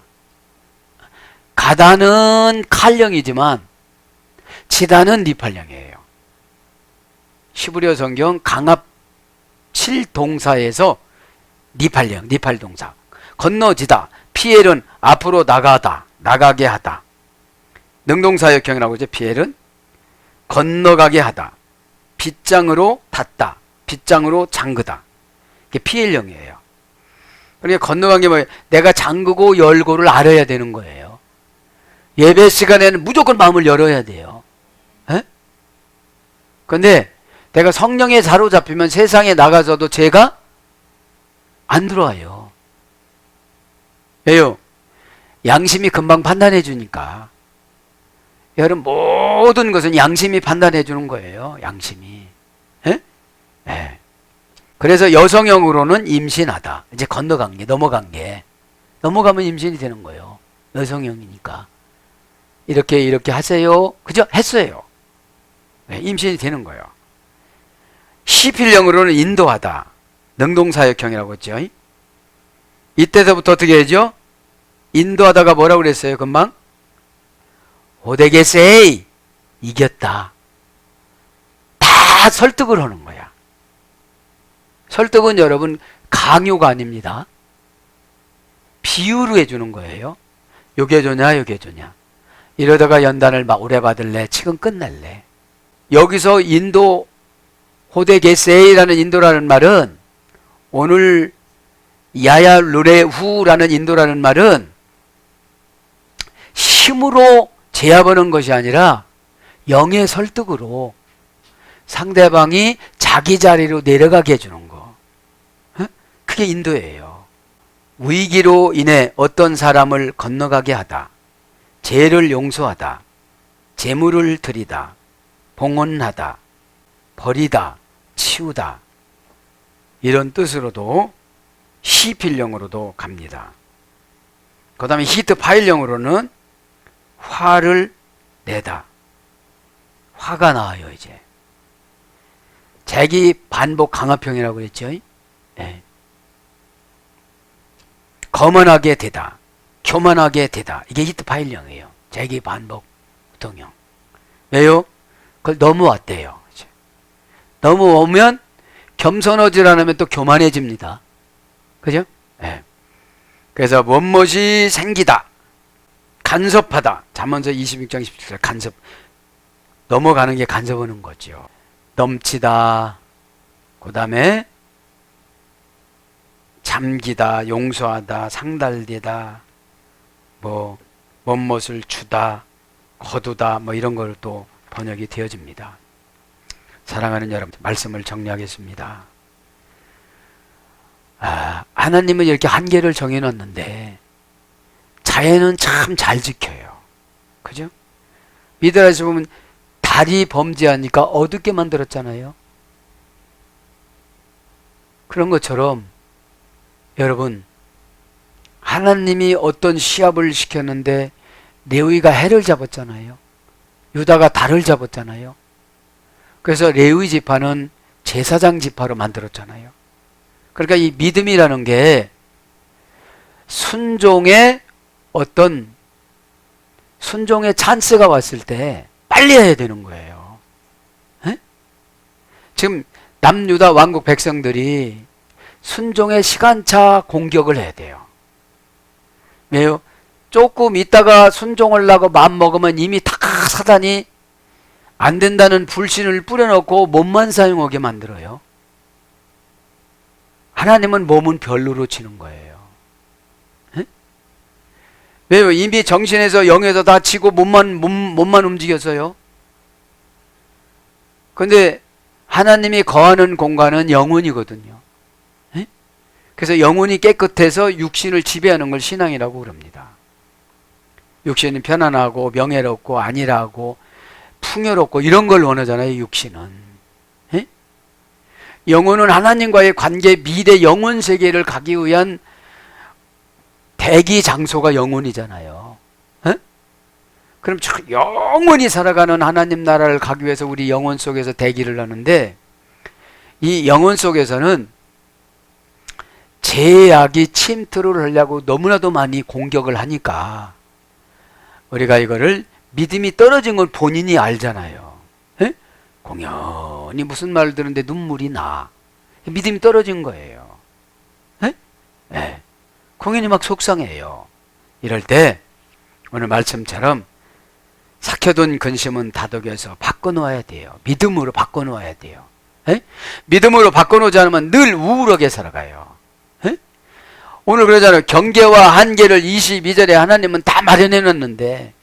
가다는 칼령이지만 치다는 니팔령이에요. 히브리어 성경 강압 7동사에서 니팔령, 니팔동사. 건너지다. 피엘은 앞으로 나가다, 나가게 하다. 능동사역형이라고 하죠. 피엘은 건너가게 하다. 빗장으로 닫다. 빗장으로 잠그다. 이게 피엘령이에요. 그러니까 건너간 게 뭐예요? 내가 잠그고 열고를 알아야 되는 거예요. 예배 시간에는 무조건 마음을 열어야 돼요. 그런데 내가 성령에 사로잡히면 세상에 나가서도 죄가 안 들어와요. 왜요? 양심이 금방 판단해 주니까. 여러분 모든 것은 양심이 판단해 주는 거예요. 양심이. 네. 그래서 여성형으로는 임신하다. 이제 건너간 게, 넘어간 게. 넘어가면 임신이 되는 거예요. 여성형이니까. 이렇게 하세요. 그죠? 했어요. 네, 임신이 되는 거예요. 시필령으로는 인도하다. 능동사역형이라고 했죠. 이때서부터 어떻게 하죠? 인도하다가 뭐라고 그랬어요? 금방? 오데게세이. 이겼다. 다 설득을 하는 거야. 설득은 여러분 강요가 아닙니다. 비유로 해주는 거예요. 요게 좋냐 요게 좋냐. 이러다가 연단을 막 오래 받을래, 지금 끝낼래. 여기서 인도 호데게세이라는 인도라는 말은, 오늘 야야 루레후라는 인도라는 말은 힘으로 제압하는 것이 아니라 영의 설득으로 상대방이 자기 자리로 내려가게 해주는 거. 그게 인도예요. 위기로 인해 어떤 사람을 건너가게 하다, 죄를 용서하다, 재물을 드리다, 봉헌하다, 버리다, 치우다, 이런 뜻으로도 시필령으로도 갑니다. 그 다음에 히트 파일령으로는 화를 내다. 화가 나와요. 이제 자기 반복 강화평이라고 그랬죠. 네. 거만하게 되다, 교만하게 되다. 이게 히트 파일령이에요. 자기 반복 동형. 왜요? 그걸 넘어왔대요. 넘어오면 겸손하지 않으면 또 교만해집니다. 그죠? 네. 그래서 무엇이 생기다, 간섭하다. 잠언서 26장 17절 간섭. 넘어가는 게 간섭하는 거죠. 넘치다, 그 다음에 잠기다, 용서하다, 상달되다, 뭐 무엇을 주다, 거두다, 뭐 이런 걸 또 번역이 되어집니다. 사랑하는 여러분, 말씀을 정리하겠습니다. 하나님은 이렇게 한계를 정해놨는데 자연은 참 잘 지켜요. 그죠? 미드라에서 보면 달이 범죄하니까 어둡게 만들었잖아요. 그런 것처럼 여러분, 하나님이 어떤 시합을 시켰는데 레위가 해를 잡았잖아요. 유다가 달을 잡았잖아요. 그래서 레위 지파는 제사장 지파로 만들었잖아요. 그러니까 이 믿음이라는 게 순종의 찬스가 왔을 때 빨리 해야 되는 거예요. 에? 지금 남유다 왕국 백성들이 순종의 시간차 공격을 해야 돼요. 왜요? 조금 있다가 순종을 하고 마음먹으면 이미 다 사단이 안 된다는 불신을 뿌려놓고 몸만 사용하게 만들어요. 하나님은 몸은 별로로 치는 거예요. 에? 왜요? 이미 정신에서 영에서 다 치고 몸만 움직여서요. 근데 하나님이 거하는 공간은 영혼이거든요. 에? 그래서 영혼이 깨끗해서 육신을 지배하는 걸 신앙이라고 그럽니다. 육신은 편안하고 명예롭고 안일하고 풍요롭고 이런 걸 원하잖아요. 육신은. 에? 영혼은 하나님과의 관계, 미래 영혼 세계를 가기 위한 대기 장소가 영혼이잖아요. 에? 그럼 영원히 살아가는 하나님 나라를 가기 위해서 우리 영혼 속에서 대기를 하는데, 이 영혼 속에서는 죄악이 침투를 하려고 너무나도 많이 공격을 하니까 우리가 이거를 믿음이 떨어진 걸 본인이 알잖아요. 에? 공연히 무슨 말을 들었는데 눈물이 나. 믿음이 떨어진 거예요. 에? 에. 공연히 막 속상해요. 이럴 때 오늘 말씀처럼 삭혀둔 근심은 다독여서 바꿔놓아야 돼요. 믿음으로 바꿔놓아야 돼요. 에? 믿음으로 바꿔놓지 않으면 늘 우울하게 살아가요. 에? 오늘 그러잖아요. 경계와 한계를 22절에 하나님은 다 마련해놨는데,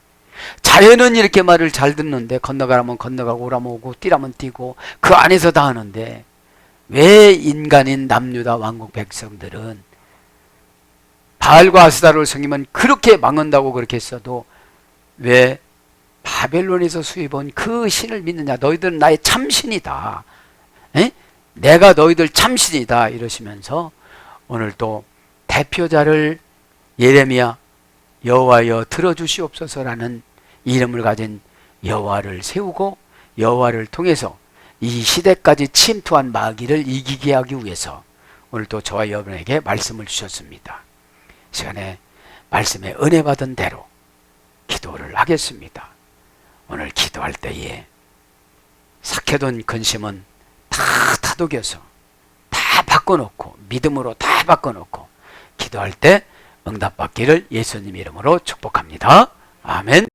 자연은 이렇게 말을 잘 듣는데, 건너가라면 건너가고 오라면 오고 뛰라면 뛰고 그 안에서 다 하는데, 왜 인간인 남유다 왕국 백성들은 바알과 아스타를 섬기면 그렇게 망한다고 그렇게 했어도 왜 바벨론에서 수입한 그 신을 믿느냐? 너희들은 나의 참신이다. 에? 내가 너희들 참신이다. 이러시면서 오늘 또 대표자를 예레미야, 여호와여 들어주시옵소서라는 이름을 가진 여호와를 세우고 여호와를 통해서 이 시대까지 침투한 마귀를 이기게 하기 위해서 오늘 또 저와 여러분에게 말씀을 주셨습니다. 시간에 말씀에 은혜 받은 대로 기도를 하겠습니다. 오늘 기도할 때에 삭혀둔 근심은 다 다독여서 다 바꿔놓고 믿음으로 다 바꿔놓고 기도할 때 응답받기를 예수님 이름으로 축복합니다. 아멘.